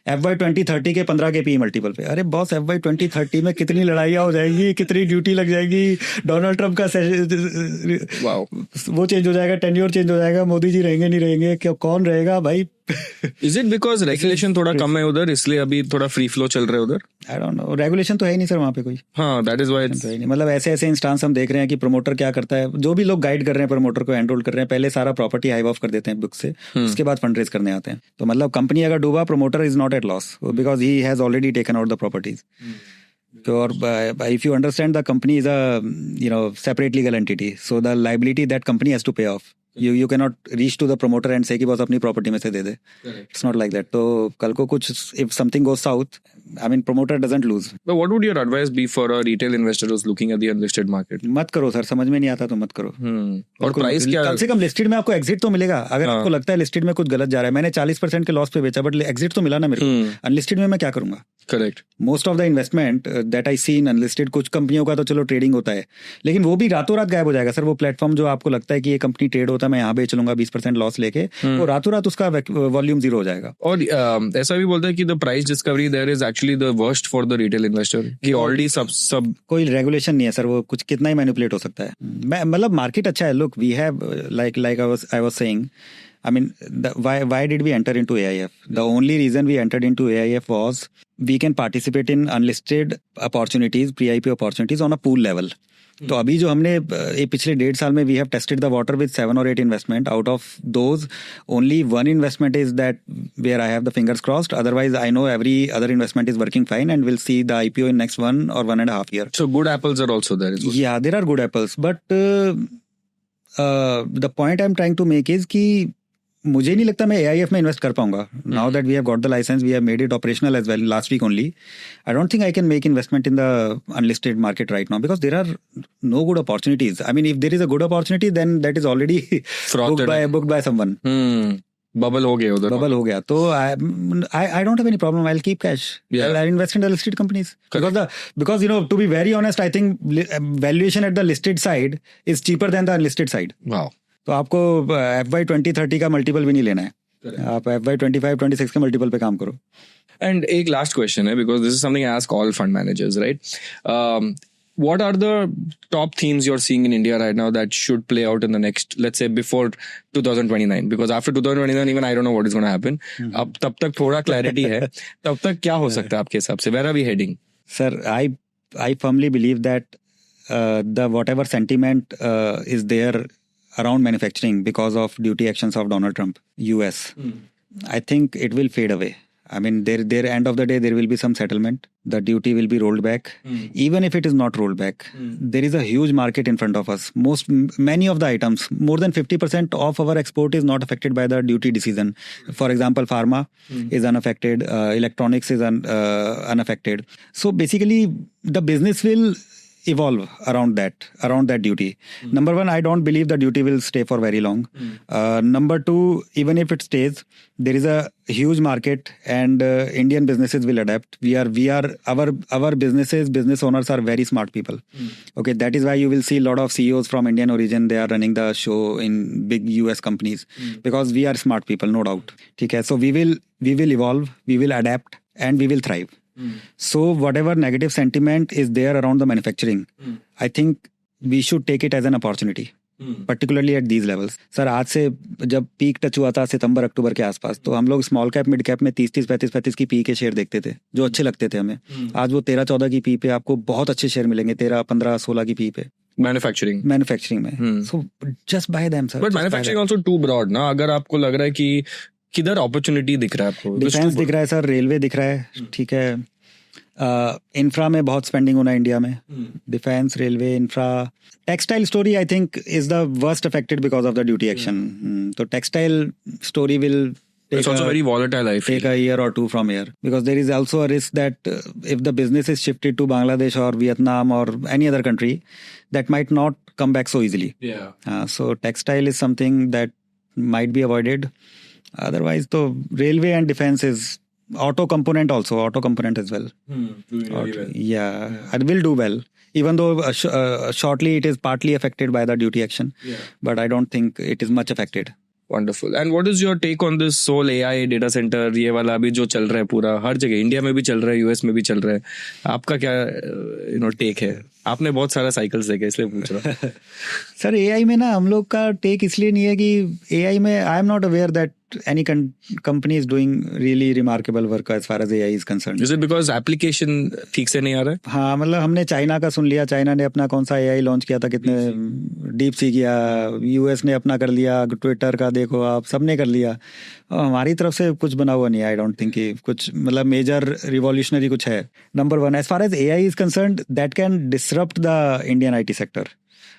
A: FY 2030 के 15 के पी मल्टीपल पे. अरे बॉस, FY 2030 में कितनी लड़ाइयाँ हो जाएंगी, कितनी ड्यूटी लग जाएगी. डोनाल्ड ट्रंप का वो चेंज हो जाएगा, टेन्योर चेंज हो जाएगा, मोदी जी रहेंगे नहीं रहेंगे, कौन रहेगा भाई.
B: इज इट बिकॉज रेगुलेशन थोड़ा कम है उधर, इसलिए अभी थोड़ा फ्री फ्लो चल रहा है उधर?
A: आई डोंट नो. रेगुलेशन तो है ही नहीं सर वहाँ पे कोई.
B: हाँ, दैट इज व्हाई.
A: मतलब ऐसे इंस्टांस हम देख रहे हैं कि प्रमोटर क्या करता है. जो भी लोग गाइड कर रहे हैं प्रमोटर को, एनरोल कर रहे हैं, पहले सारा प्रॉपर्टी हाइव ऑफ कर देते हैं बुक से, उसके बाद फंड रेज करने आते हैं. तो मतलब कंपनी अगर डूबा, promoter is not at loss because he has already taken out the properties. Or if you understand, the company is a separate legal entity, so the liability that company has to pay off. You cannot reach to the promoter and say कि बस अपनी property में से दे दे. It's not like that. तो कल को कुछ if something goes south, I mean promoter doesn't lose.
B: But what would your advice be for a retail investor who's looking at the unlisted market?
A: मत करो सर, समझ में नहीं आता तो मत करो.
B: और प्राइस क्या?
A: कम से कम लिस्टेड में आपको एग्जिट तो मिलेगा. अगर आपको लगता है लिस्टेड में कुछ गलत जा रहा है, मैंने 40% के लॉस पे बेचा बट एग्जिट तो मिला ना मेरे को. अनलिस्टेड में मैं क्या करूंगा?
B: Correct.
A: Most of the investment that I see in unlisted, कुछ कंपनियों का तो चलो ट्रेडिंग होता है, लेकिन वो भी रातों रात गायब हो जाएगा सर. वो प्लेटफॉर्म जो आपको लगता है कि ये कंपनी ट्रेड होता है, मैं यहाँ बेच लूंगा 20% लॉस लेके, तो रातों रात उसका वॉल्यूम जीरो हो जाएगा.
B: और ऐसा भी बोलते हैं कि the price discovery there is actually the worst for the retail investor, कि ऑलरेडी सब
A: कोई रेगुलेशन नहीं है सर, वो कुछ कितना ही मैनिपुलेट हो सकता है. मतलब मार्केट अच्छा है. Look we have like I was saying, I mean, why did we enter into AIF? The only reason we entered into AIF was we can participate in unlisted opportunities, pre-IPO opportunities on a pool level. तो अभी जो हमने पिछले 1.5 साल में we have tested the water with 7 or 8 investment. Out of those, only one investment is that where I have the fingers crossed. Otherwise, I know every other investment is working fine and we'll see the IPO in next 1 or 1.5 year.
B: So good apples are also there.
A: Yeah, there are good apples, but the point I'm trying to make is कि मुझे नहीं लगता मैं AIF में invest कर पाऊंगा. Now that we have got the licence, we have made it operational as well last week only. I don't think I can make investment in the unlisted market right now because there are no good opportunities. I mean if there is a good opportunity then that is already booked by someone.
B: Bubble हो गया उधर.
A: Bubble हो गया तो I don't have any problem. I'll keep cash. I'll invest in the listed companies. Because you know, to be very honest, I think valuation at the listed side is cheaper than the unlisted side.
B: Wow.
A: तो आपको FY 2030 का multiple भी नहीं लेना है. आप FY 25-26 के multiple पे काम करो.
B: And एक last question है, because this is something I ask all fund managers, right? What are the top themes you're seeing in India right now that should play out in the next, let's say, before 2029? Because after 2029, even I don't know what is going to happen. अब तब तक थोड़ा clarity है. तब तक क्या हो सकता है आपके हिसाब से? Where are we heading?
A: Sir, I firmly believe that the whatever sentiment is there around manufacturing because of duty actions of Donald Trump, US, I think it will fade away. I mean, there end of the day, there will be some settlement. The duty will be rolled back. Even if it is not rolled back, there is a huge market in front of us. Many of the items, more than 50% of our export is not affected by the duty decision. For example, pharma is unaffected. Electronics is unaffected. So basically, the business will evolve around that duty. Number one, I don't believe the duty will stay for very long. Number two, even if it stays, there is a huge market and Indian businesses will adapt. Our business owners are very smart people. Okay, that is why you will see a lot of CEOs from Indian origin. They are running the show in big US companies because we are smart people, no doubt. Okay, so we will evolve, we will adapt, and we will thrive. So whatever negative sentiment is there around the manufacturing, I think we should take it as an opportunity, particularly at these levels. Sir आज से जब peak touch हुआ था सितंबर अक्टूबर के आसपास, तो हम लोग स्मॉल कैप मिड कैप में 30 35 की पी के शेयर देखते थे जो अच्छे लगते थे हमें. आज वो 13-14 की पी पे आपको बहुत अच्छे शेयर मिलेंगे, 13 15 16 की पी पे
B: मैन्युफैक्चरिंग
A: में. So just buy them, sir.
B: But manufacturing also too broad ना. अगर आपको लग रहा है कि किधर अपॉर्चुनिटी दिख रहा है आपको?
A: डिफेंस दिख रहा है सर, रेलवे दिख रहा है, ठीक है. इंफ्रा में बहुत स्पेंडिंग होना है इंडिया में. Defence, railway, infra. Textile story I think is the worst affected because of the duty action. तो textile story will
B: It's also very volatile, I feel.
A: Take a year or two from here, because there is also a risk that if the business is shifted to Bangladesh or Vietnam or any other country, that might not come back so easily. So textile is something that might be avoided. Otherwise, so railway and defense is auto component as well.
B: Doing very well.
A: Yeah, it will do well. Even though shortly it is partly affected by the duty action, but I don't think it is much affected.
B: Wonderful. And what is your take on this whole AI data center? ये वाला अभी जो चल रहा है पूरा हर जगह, India में भी चल रहा है, यूएस में भी चल रहा है. आपका क्या टेक है? आपने बहुत सारा साइकिल्स देखे इसलिए पूछ रहा हूँ.
A: सर एआई में ना हम लोग का टेक इसलिए नहीं है कि एआई में आई am not aware that any company is doing really remarkable work as far as AI is concerned.
B: Is it because application ठीक से नहीं आ रहा है?
A: हाँ, मतलब हमने चाइना का सुन लिया. चाइना ने अपना कौन सा AI लॉन्च किया था, कितने डीप सी किया. यूएस ने अपना कर लिया, ट्विटर का देखो आप, सबने कर लिया. हमारी तरफ से कुछ बना हुआ नहीं है. आई डोंट थिंक कि कुछ मतलब मेजर रिवॉल्यूशनरी कुछ है. Number one, as far as AI is concerned, that can disrupt the Indian IT sector.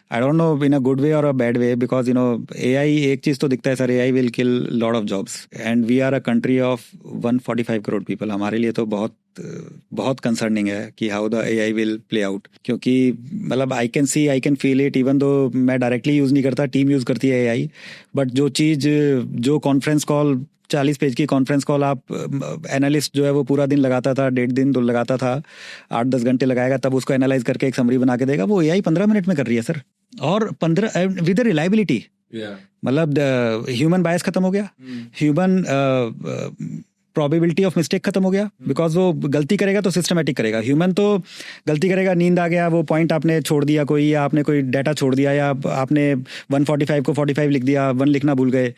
A: I don't know in a good way or a bad way, because AI, एक चीज तो दिखता है sir, AI will kill lot of jobs and we are a country of 145 crore people. हमारे लिए तो बहुत concerning है कि how the AI will play out, क्योंकि मतलब I can feel it, even though मैं डायरेक्टली यूज नहीं करता, टीम यूज करती है AI, बट जो कॉन्फ्रेंस कॉल 40 पेज की कॉन्फ्रेंस कॉल आप एनालिस्ट जो है वो पूरा दिन लगाता था, 1.5 दिन तो लगाता था, 8-10 घंटे लगाएगा, तब उसको एनालाइज करके एक समरी बना के देगा, वो AI 15 मिनट में कर रही है सर, और 15 विद रिलायबिलिटी। मतलब ह्यूमन बायस खत्म हो गया, ह्यूमन प्रोबेबिलिटी ऑफ मिस्टेक खत्म हो गया, बिकॉज वो गलती करेगा तो सिस्टमेटिक करेगा। ह्यूमन तो गलती करेगा, नींद आ गया, वो पॉइंट आपने छोड़ दिया कोई, या आपने कोई डाटा छोड़ दिया, या आपने 145 को 45 लिख दिया, 1 लिखना भूल गए।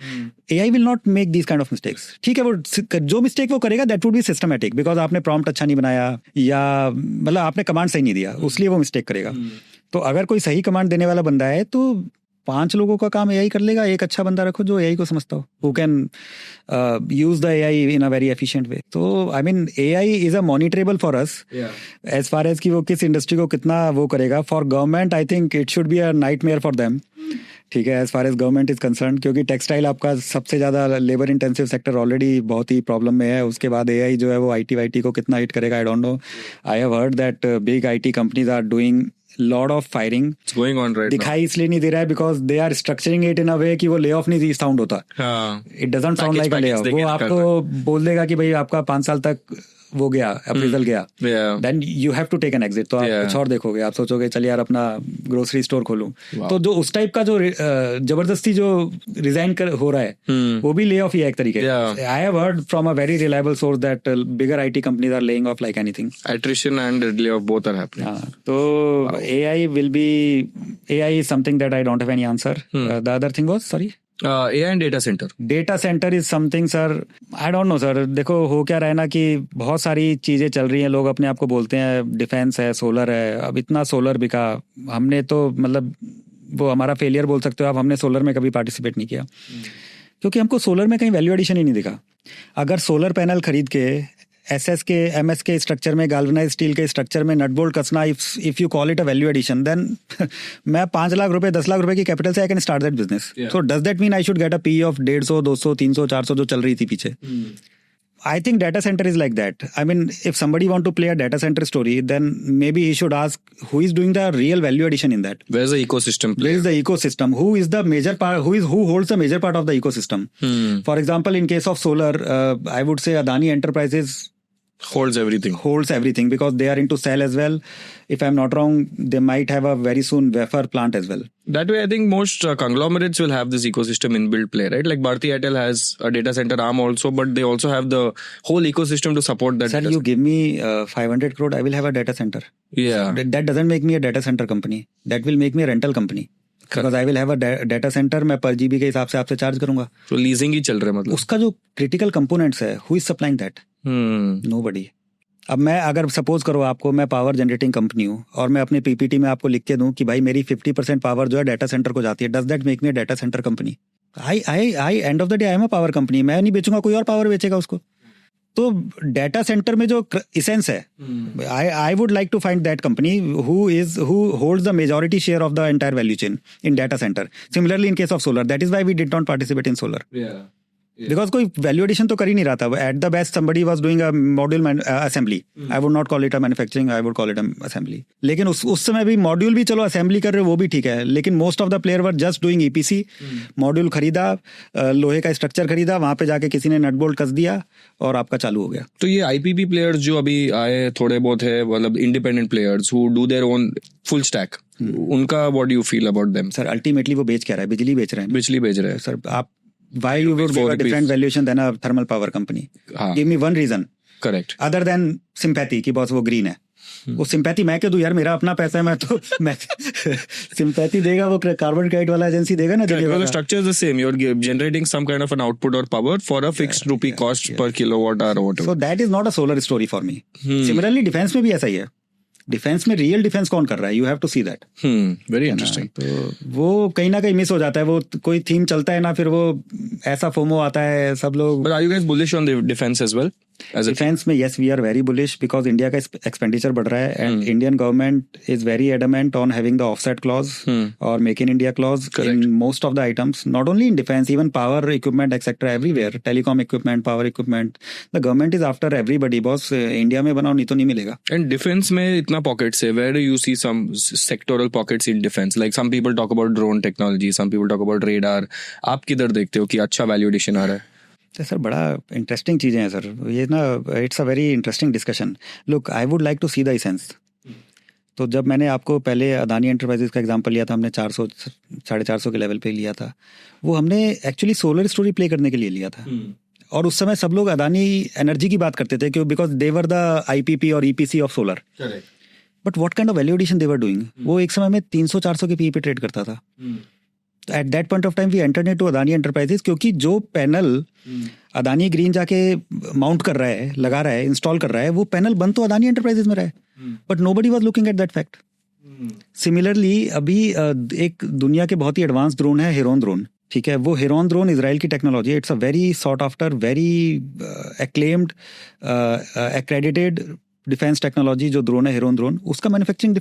A: AI will not make this kind of mistakes. ठीक है, वो जो मिस्टेक वो करेगा that would be systematic, because आपने प्रॉम्प्ट अच्छा नहीं बनाया, या मतलब आपने कमांड सही नहीं दिया, उसलिए वो मिस्टेक करेगा। तो अगर कोई सही कमांड देने वाला बंदा है तो 5 लोगों का काम AI कर लेगा, एक अच्छा बंदा रखो जो AI को समझता हो, who can use the AI in a very efficient way. तो I mean AI is a monitorable for us as far as कि वो किस इंडस्ट्री को कितना वो करेगा। For government I think it should be a nightmare for them. ठीक है, as far as government is concerned, क्योंकि टेक्सटाइल आपका सबसे ज़्यादा लेबर इंटेंसिव सेक्टर ऑलरेडी बहुत ही प्रॉब्लम में है, उसके बाद AI जो है वो IT को कितना हिट करेगा, I don't know. I have heard that big IT companies are doing lot of firing.
B: It's going on right
A: दिखाई इसलिए नहीं दे रहा है because they are structuring it in a way कि वो ले ऑफ नहीं साउंड होता, it doesn't sound like a layoff. वो आपको बोल देगा कि भाई आपका 5 साल तक वो गया, अप्रेजल गया, then you have to take an exit. तो आप कुछ और देखोगे, आप सोचोगे चल यार अपना ग्रोसरी स्टोर खोलूं। तो जो उस टाइप का जो जबरदस्ती जो रिजाइन हो रहा है वो भी ले ऑफ ही है एक तरीके। I have heard from a very reliable source that bigger IT companies are laying off like anything.
B: Attrition and lay off both are happening.
A: तो AI is something that I don't have any answer. The other thing was, sorry?
B: AI and data center.
A: Data center is something sir, I don't know sir। देखो हो क्या रहा है ना कि बहुत सारी चीजें चल रही हैं, लोग अपने आप को बोलते हैं डिफेंस है, सोलर है। अब इतना सोलर बिका, हमने तो मतलब वो हमारा फेलियर बोल सकते हो आप, हमने सोलर में कभी पार्टिसिपेट नहीं किया, क्योंकि हमको सोलर में कहीं वैल्यू एडिशन ही नहीं दिखा। अगर सोलर पैनल खरीद के SS के MS के स्ट्रक्चर में, गाल्वनाइज स्टील के स्ट्रक्चर में नट बोल्ट कसना, if you call it a value addition, then मैं 5 लाख रुपए 10 लाख रुपए की कैपिटल से I can start that business. So does that mean I should get a PE of 150, 200, 300, 400 जो चल रही थी पीछे? I think data center is like that. I mean, if somebody want to play a data center story, then maybe he should ask who is doing the real value addition in that.
B: Where's the ecosystem?
A: Where is the ecosystem? Who is the major part? Who holds the major part of the ecosystem? For example, in case of solar, I would say Adani Enterprises
B: holds everything
A: because they are into cell as well. If I'm not wrong, they might have a very soon wafer plant as well.
B: That way, I think most conglomerates will have this ecosystem inbuilt play, right? Like Bharti Airtel has a data center arm also, but they also have the whole ecosystem to support that.
A: Sir, you give me 500 crore, I will have a data center.
B: Yeah.
A: So that doesn't make me a data center company. That will make me a rental company. Because I will have a data center, मैं per GB के हिसाब से आपसे charge करूंगा।
B: तो leasing ही चल रहा है मतलब।
A: उसका जो critical components है, who is supplying that? Nobody. अब मैं अगर सपोज करो आपको, मैं पावर जनरेटिंग कंपनी हूँ और मैं अपने PPT में आपको लिख के दूं कि भाई मेरी 50% पावर जो है डाटा सेंटर को जाती है, does that make me a data centre company? I end of the day I am a power company. मैं नहीं बेचूंगा, कोई और पावर बेचेगा उसको। तो डाटा सेंटर में जो इसेंस है, I would like to find that company who holds the majority share of the entire value chain in data centre. Similarly in case of solar, that is why we did not participate in solar, because कोई value addition तो कर ही नहीं रहा था। At the best somebody was doing a module assembly. I would not call it a manufacturing, I would call it a assembly. लेकिन उस समय भी मॉड्यूल भी चलो असेंबली कर रहे हो, वो भी ठीक है, लेकिन most of the player were just doing EPC। Module खरीदा, लोहे का स्ट्रक्चर खरीदा, वहां पे जाके किसी ने नट बोल्ट कस दिया और आपका चालू हो गया।
B: तो ये IPP प्लेयर्स जो अभी आए थोड़े बहुत है, मतलब independent players who do their own full stack, उनका what do you feel about them?
A: Sir ultimately वो बेच क्या रहा है? बिजली बेच रहे हैं सर। आप why you would give a different valuation than a thermal power company? Give me one reason.
B: Correct.
A: Other than sympathy कि बॉस वो ग्रीन है। वो सिंपैथी मैं क्यों दूं यार, मेरा अपना पैसा है, मैं सिंपैथी देगा वो कार्बन क्रेडिट वाला एजेंसी देगा ना।
B: The structure is the same. You're generating some kind of an output or power for a fixed rupee cost per kilowatt hour or whatever.
A: So that is not a solar story for me. Similarly defence में भी ऐसा ही है। Defence में real defence कौन कर रहा है? You have to see that.
B: Very interesting.
A: तो वो कहीं ना कहीं मिस हो जाता है। वो कोई थीम चलता है ना, फिर वो ऐसा फोमो आता है, सब लोग।
B: But are you guys bullish on the defense as well? as a
A: defence में yes we are very bullish because India का एक्सपेंडिचर बढ़ रहा है and Indian government is very adamant on having the offset clause और make in India clause in most of the items, not only in defence, even power equipment etcetera everywhere, telecom equipment, power equipment, the government is after everybody. Boss India में बनाओ नहीं तो नहीं मिलेगा.
B: And defense में इतना pockets है. Where do you see some sectoral pockets in defense? Like some people talk about drone technology, some people talk about radar. आप किधर देखते हो कि अच्छा value addition आ रहा है?
A: तो सर बड़ा इंटरेस्टिंग चीज़ें हैं सर ये ना. It's a very interesting discussion. Look I would like to see the essence. तो जब मैंने आपको पहले अदानी एंटरप्राइजेस का एग्जांपल लिया था, हमने 400 450 के लेवल पे लिया था, वो हमने एक्चुअली सोलर स्टोरी प्ले करने के लिए लिया था. और उस समय सब लोग अदानी एनर्जी की बात करते थे क्यों, because they were the IPP और EPC of solar. But what kind of value addition they were doing. वो एक समय में 300-400 के पीई पे ट्रेड करता था. At that point of time we entered into Adani enterprises, क्योंकि जो पैनल अदानी ग्रीन जाके माउंट कर रहा है, लगा रहा है, इंस्टॉल कर रहा है, वो पैनल बंद तो अदानी एंटरप्राइजेस में रहा है. But nobody was looking at that fact. Similarly अभी एक दुनिया के बहुत ही एडवांस ड्रोन है हेरोन ड्रोन. ठीक है, वो हेरोन ड्रोन इजराइल की technology. It's a very sought after, very acclaimed, accredited defence technology जो ड्रोन है हेरोन ड्रोन, उसका मैन्युफैक्चरिंग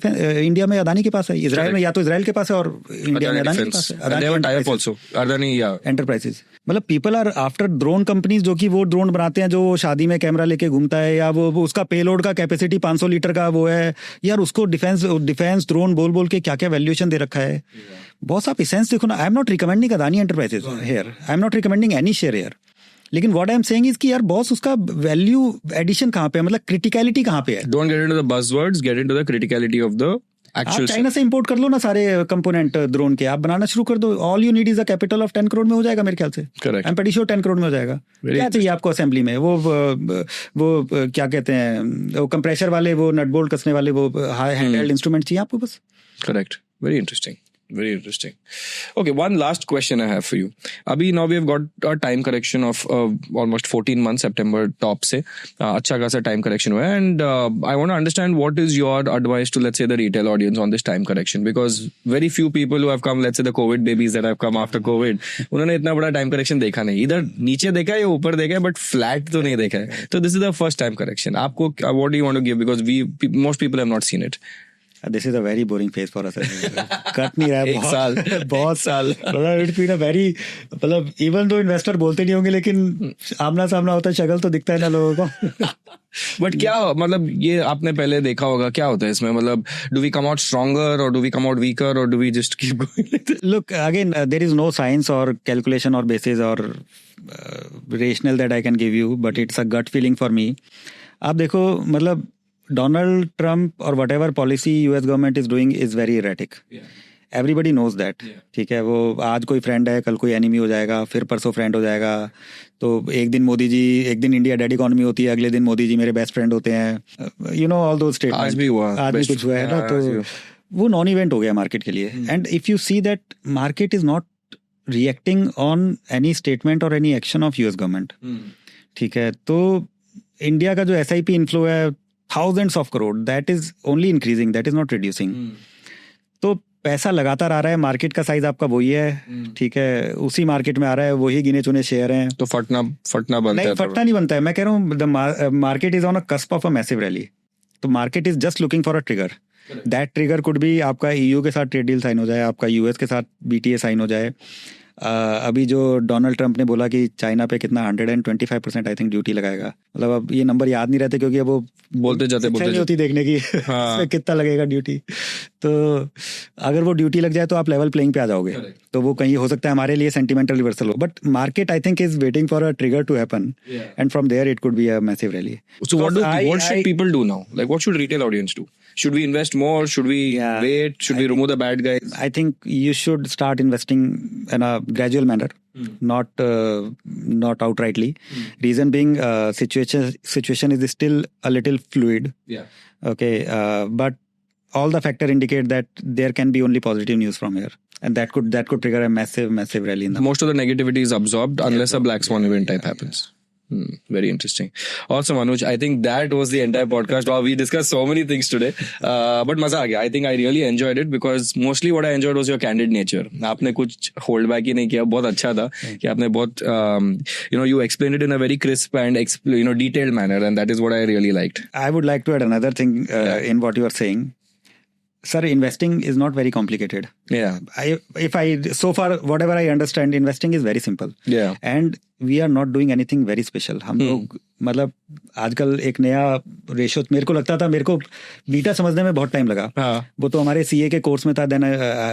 A: इंडिया में अदानी के पास है. इजराइल में या तो इजराइल के पास है और इंडिया में अदानी के पास है. अदानी एंटरप्राइजेस. मतलब people are after drone companies जो कि वो ड्रोन बनाते हैं जो शादी में कैमरा लेके घूमता है, या वो उसका पेलोड का कैपेसिटी 500 लीटर का वो है यार, उसको डिफेंस ड्रोन बोल बोल के क्या क्या वैल्यूएशन दे रखा है. बहुत आप इसेंस देखो ना. I am not recommending Adani enterprises here, I am not recommending any share here. लेकिन what I am saying is कि यार बॉस उसका वैल्यू एडिशन कहाँ पे है, मतलब क्रिटिकलिटी कहाँ पे है.
B: Don't get into the buzzwords, get into the criticality of the actual.
A: आप चाइना से इंपोर्ट कर लो ना सारे कंपोनेंट ड्रोन के, आप बनाना शुरू कर दो. All you need is a capital of 10 crore में हो जाएगा मेरे ख्याल से. I am pretty sure 10 crore में हो जाएगा. क्या चाहिए आपको असेंबली में? वो क्या कहते हैं, वो कंप्रेशर वाले, वो नट बोल्ट कसने वाले, वो हाई हैंडहेल्ड इंस्ट्रूमेंट चाहिए आपको बस.
B: Correct. Very interesting. Very interesting. Okay, one last question I have for you. Abhi now we have got a time correction of almost 14 months, September top se. अच्छा खासा time correction हुआ है, and I want to understand what is your advice to, let's say, the retail audience on this time correction, because very few people who have come, let's say the COVID babies that have come after COVID, उन्होंने इतना बड़ा time correction देखा नहीं. इधर नीचे देखा है या ऊपर देखा है, but flat तो नहीं देखा है. So this is the first time correction. आपको what do you want to give, because most people have not seen it.
A: This is a very boring phase for us. Cut नहीं रहा है. बहुत साल. It's been a very, मतलब even though investor बोलते नहीं होंगे, लेकिन आमना सामना होता है, शक्ल तो दिखता है ना लोगों को.
B: बट क्या मतलब ये आपने पहले देखा होगा, क्या होता है इसमें, मतलब do we come out stronger or do we come out weaker or do we just keep going like this?
A: Look, again, there is no science or calculation or basis or rational that I can give you, but it's a gut feeling for me. आप देखो, मतलब Donald Trump or whatever policy US government is doing is very erratic. Everybody knows that. ठीक है, वो आज कोई friend है, कल कोई एनिमी हो जाएगा, फिर परसों फ्रेंड हो जाएगा. तो एक दिन मोदी जी, एक दिन इंडिया डेड इकोनॉमी होती है, अगले दिन मोदी जी मेरे बेस्ट फ्रेंड होते हैं. You know all those statements.
B: आज भी हुआ,
A: आज भी कुछ हुआ है ना, तो वो नॉन इवेंट हो गया मार्केट के लिए. And if you see that market is not reacting on any statement और any action of US government. ठीक है, तो इंडिया का जो SIP इनफ्लो है thousands of crore, that is only increasing, that is not reducing. तो पैसा लगातार आ रहा है, मार्केट का साइज आपका वही है. ठीक है, उसी मार्केट में आ रहा है, वही गिने चुने शेयर हैं.
B: तो फटना बनता
A: नहीं,
B: है?
A: फटना नहीं बनता है. मैं कह रहा हूँ the market is on a cusp of a massive rally. तो market is just looking for a trigger. That trigger could be आपका EU के साथ ट्रेड डील साइन हो जाए, आपका US के साथ BTA साइन हो जाए. अभी जो डोनाल्ड ट्रंप ने बोला कि चाइना पे कितना 125% आई थिंक ड्यूटी लगाएगा. मतलब अब ये नंबर याद नहीं रहते, क्योंकि अब वो
B: बोलते जाते
A: होती देखने की. हाँ. कितना लगेगा ड्यूटी. तो अगर वो ड्यूटी लग जाए तो आप लेवल प्लेइंग पे आ जाओगे. तो वो कहीं हो सकता है हमारे लिए सेंटिमेंटल रिवर्सल हो. But market I think is waiting for a trigger to happen, and from there it could be a massive rally.
B: So what should people do now? Like what should retail audience do? Should we invest more? Should we wait? Should we remove the bad guys?
A: I think you should start investing in a gradual manner, not outrightly. Reason being, situation is still a little fluid. Okay, but all the factors indicate that there can be only positive news from here, and that could trigger a massive rally in the
B: most of the negativity is absorbed unless a black swan event type happens. Very interesting. Awesome, Anuj. I think that was the entire podcast. Wow, we discussed so many things today. But मजा आ गया. I think I really enjoyed it because mostly what I enjoyed was your candid nature. आपने कुछ hold back ही नहीं किया. बहुत अच्छा था कि आपने बहुत you explained it in a very crisp and detailed manner, and that is what I really liked.
A: I would like to add another thing in what you are saying. Sir, investing is not very complicated.
B: Yeah.
A: So far, whatever I understand, investing is very simple.
B: Yeah.
A: And we are not doing anything very special. हम लोग मतलब आजकल एक नया ratio मेरे को लगता था, मेरे को बीटा समझने में बहुत टाइम लगा. वो तो हमारे सीए के कोर्स में था. देन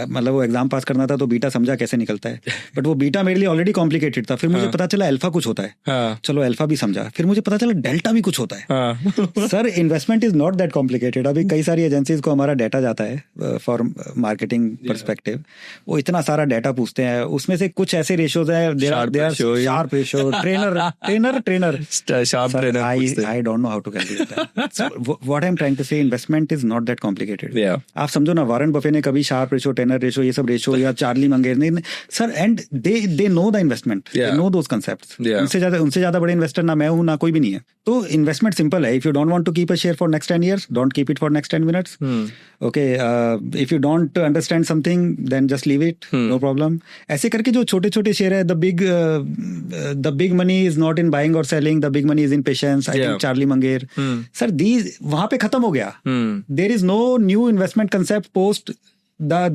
A: मतलब वो एग्जाम पास करना था तो बीटा समझा कैसे निकलता है. बट वो बीटा मेरे लिए ऑलरेडी कॉम्प्लिकेटेड था. फिर मुझे पता चला अल्फा कुछ होता है. चलो अल्फा भी समझा. फिर मुझे पता चला डेल्टा भी कुछ होता है. Sir, investment is not that complicated. अभी कई सारी एजेंसीज को हमारा डाटा जाता है फॉर मार्केटिंग परस्पेक्टिव. वो इतना सारा डाटा पूछते हैं. उसमें से कुछ ऐसे रेशोज है, Sharpe ratio, trainer I don't know how to calculate that. So, what I'm trying to say, investment is not that complicated.
B: Yeah.
A: आप समझो ना, वॉरेन बफे ने कभी शार्प रेशो, टेनर रेशो, ये सब रेशो, या चार्ली मंगेर ने, sir, and they know the investment. They know those concepts. उनसे ज्यादा बड़े इन्वेस्टर ना मैं हूँ ना कोई भी नहीं है. तो इन्वेस्टमेंट सिंपल है. If you don't want to keep a share for next 10 years, don't keep it for next 10 minutes. Okay, if you don't understand something, then just leave it. No problem. ऐसे करके जो छोटे छोटे share है, the big money is not in buying or selling. The big money is in patience. I think Charlie Munger. Sir, वहाँ पे खत्म हो गया. There is no new investment concept post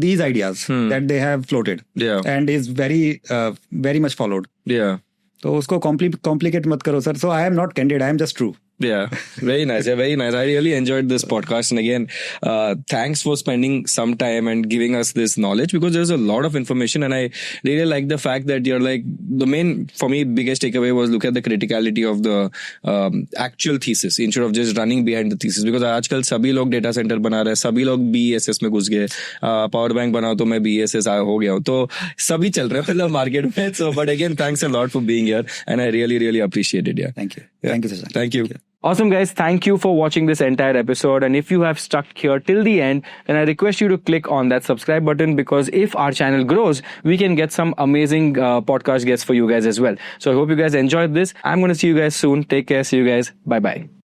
A: these ideas that they have floated. And is very much followed. तो उसको complicate मत करो, sir. So I am not candid. I am just true.
B: Yeah, very nice. Yeah, very nice. I really enjoyed this podcast. And again, thanks for spending some time and giving us this knowledge, because there's a lot of information, and I really like the fact that you're like, the main, for me, biggest takeaway was look at the criticality of the actual thesis instead of just running behind the thesis. Because आजकल सभी लोग data center बना रहे हैं, सभी लोग BESS में घुस गए, power bank बनाओ तो मैं BESS हो गया हूँ, तो सभी चल रहे हैं मतलब market में. So, but again, thanks a lot for being here, and I really appreciate it. Yeah.
A: Thank you. Thank you, Shashank.
B: Thank you. Awesome, guys. Thank you for watching this entire episode. And if you have stuck here till the end, then I request you to click on that subscribe button, because if our channel grows, we can get some amazing podcast guests for you guys as well. So I hope you guys enjoyed this. I'm going to see you guys soon. Take care. See you guys. Bye-bye.